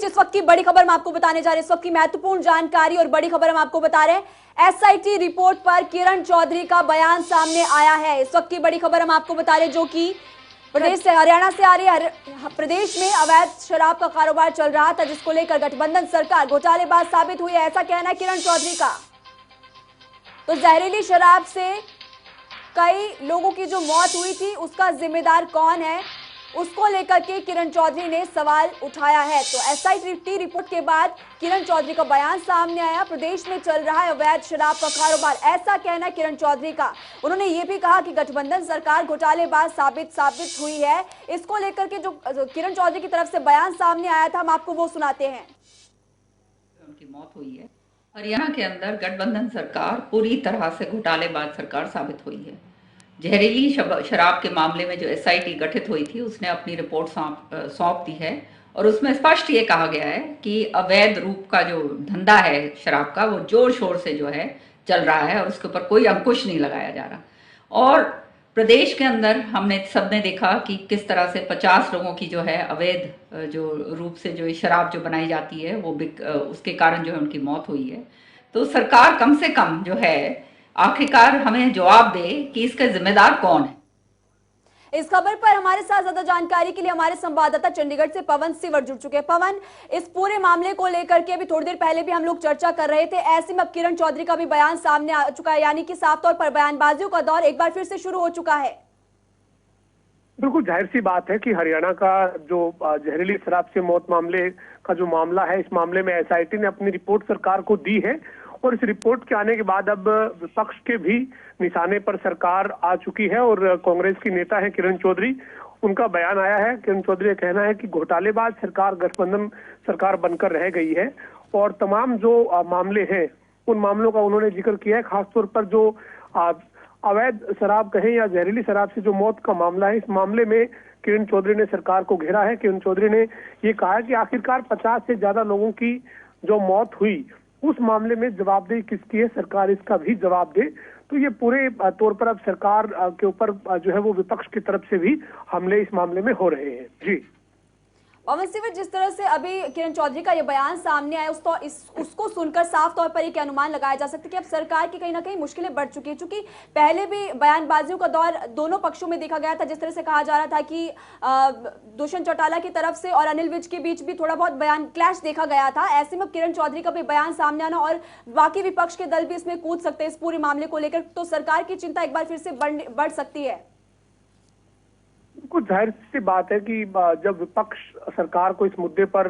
बीच इस वक्त की बड़ी खबर हम आपको बताने जा रहे हैं। इस वक्त की महत्वपूर्ण जानकारी और बड़ी खबर हम आपको बता रहे हैं। एसआईटी रिपोर्ट पर किरण चौधरी का बयान सामने आया है। इस वक्त की बड़ी खबर हम आपको बता रहे हैं, जो कि प्रदेश से, हरियाणा से आ रही है। प्रदेश में अवैध शराब का कारोबार चल रहा था, जिसको लेकर गठबंधन सरकार घोटालेबाज साबित हुई है, ऐसा कहना है किरण चौधरी का। तो जहरीली शराब से कई लोगों की जो मौत हुई थी, उसका जिम्मेदार कौन है, उसको लेकर के किरण चौधरी ने सवाल उठाया है। तो एसआईटी रिपोर्ट के बाद किरण चौधरी का बयान सामने आया। प्रदेश में चल रहा है अवैध शराब का कारोबार, ऐसा कहना है किरण चौधरी का। उन्होंने ये भी कहा कि गठबंधन सरकार घोटालेबाज साबित हुई है। इसको लेकर के जो किरण चौधरी की तरफ से बयान सामने आया था, हम आपको वो सुनाते हैं। उनकी मौत हुई है। हरियाणा के अंदर गठबंधन सरकार पूरी तरह से घोटालेबाज सरकार साबित हुई है। जहरीली शराब के मामले में जो एसआईटी गठित हुई थी, उसने अपनी रिपोर्ट सौंप दी है और उसमें स्पष्ट ये कहा गया है कि अवैध रूप का जो धंधा है शराब का, वो जोर शोर से जो है चल रहा है और उसके ऊपर कोई अंकुश नहीं लगाया जा रहा। और प्रदेश के अंदर हमने सबने देखा कि किस तरह से 50 लोगों की जो है अवैध जो रूप से जो शराब जो बनाई जाती है, वो उसके कारण जो है उनकी मौत हुई है। तो सरकार कम से कम जो है आखिरकार हमें जवाब दे कि इसका जिम्मेदार कौन है। इस खबर पर हमारे साथ ज्यादा जानकारी के लिए हमारे संवाददाता चंडीगढ़ से पवन सिवर जुड़ चुके हैं। पवन, इस पूरे मामले को लेकर के अभी थोड़ी देर पहले भी हम लोग चर्चा कर रहे थे, ऐसे में अब किरण चौधरी का भी बयान सामने आ चुका है, यानी कि साफ तौर पर बयानबाजियों का दौर एक बार फिर से शुरू हो चुका है। बिल्कुल जाहिर सी बात है कि हरियाणा का जो जहरीली शराब से मौत मामले का जो मामला है, इस मामले में एसआईटी ने अपनी रिपोर्ट सरकार को दी है और इस रिपोर्ट के आने के बाद अब विपक्ष के भी निशाने पर सरकार आ चुकी है और कांग्रेस की नेता है किरण चौधरी, उनका बयान आया है। किरण चौधरी का कहना है कि घोटालेबाज सरकार गठबंधन सरकार बनकर रह गई है और तमाम जो मामले हैं उन मामलों का उन्होंने जिक्र किया है। खासतौर पर जो अवैध शराब कहें या जहरीली शराब से जो मौत का मामला है, इस मामले में किरण चौधरी ने सरकार को घेरा है। किरण चौधरी ने ये कहा है कि आखिरकार 50 से ज्यादा लोगों की जो मौत हुई, उस मामले में जवाबदेही किसकी है, सरकार इसका भी जवाब दे। तो ये पूरे तौर पर अब सरकार के ऊपर जो है वो विपक्ष की तरफ से भी हमले इस मामले में हो रहे हैं। जी पवन सिवर, जिस तरह से अभी किरण चौधरी का ये बयान सामने आया, उसको सुनकर साफ तौर पर एक अनुमान लगाया जा सकता है कि अब सरकार की कहीं ना कहीं मुश्किलें बढ़ चुकी है, क्योंकि पहले भी बयानबाजियों का दौर दोनों पक्षों में देखा गया था। जिस तरह से कहा जा रहा था कि दुष्यंत चौटाला की तरफ से और अनिल विज के बीच भी थोड़ा बहुत बयान क्लैश देखा गया था। ऐसे में किरण चौधरी का भी बयान सामने आना और बाकी विपक्ष के दल भी इसमें कूद सकते हैं इस पूरे मामले को लेकर, तो सरकार की चिंता एक बार फिर से बढ़ सकती है। कुछ जाहिर सी बात है कि जब विपक्ष सरकार को इस मुद्दे पर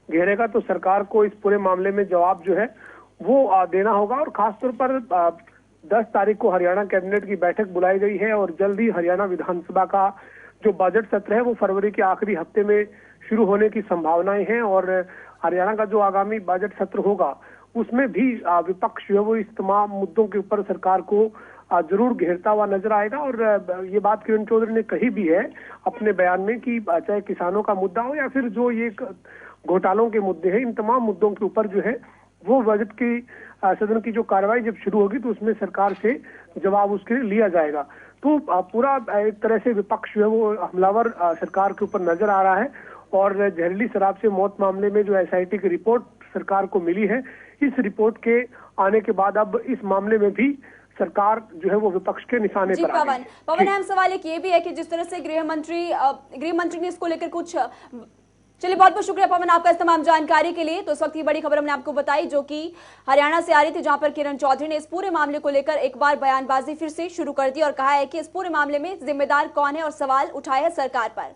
घेरेगा तो सरकार को इस पूरे मामले में जवाब जो है वो देना होगा। और खासतौर पर 10 तारीख को हरियाणा कैबिनेट की बैठक बुलाई गई है और जल्द ही हरियाणा विधानसभा का जो बजट सत्र है वो फरवरी के आखिरी हफ्ते में शुरू होने की संभावनाएं हैं और हरियाणा का जो आगामी बजट सत्र होगा उसमें भी विपक्ष जो है वो इस तमाम मुद्दों के ऊपर सरकार को जरूर घेरता हुआ नजर आएगा। और ये बात किरण चौधरी ने कही भी है अपने बयान में कि चाहे किसानों का मुद्दा हो या फिर जो ये घोटालों के मुद्दे हैं, इन तमाम मुद्दों के ऊपर जो है वो बजट की सदन की जो कार्रवाई जब शुरू होगी तो उसमें सरकार से जवाब उसके लिए लिया जाएगा। तो पूरा एक तरह से विपक्ष जो है वो हमलावर सरकार के ऊपर नजर आ रहा है और जहरीली शराब से मौत मामले में जो एसआईटी की रिपोर्ट सरकार को मिली है, इस रिपोर्ट के आने के बाद अब इस मामले में भी सरकार जो है वो विपक्ष के निशाने पर आ गई है। पवन, अहम सवाल एक ये भी है कि जिस तरह से गृह मंत्री ने इसको लेकर कुछ, चलिए बहुत बहुत शुक्रिया पवन आपका इस तमाम जानकारी के लिए। तो इस वक्त की बड़ी खबर हमने आपको बताई, जो कि हरियाणा से आ रही थी, जहां पर किरण चौधरी ने इस पूरे मामले को लेकर एक बार बयानबाजी फिर से शुरू कर दी और कहा है कि इस पूरे मामले में जिम्मेदार कौन है और सवाल उठाए है सरकार पर।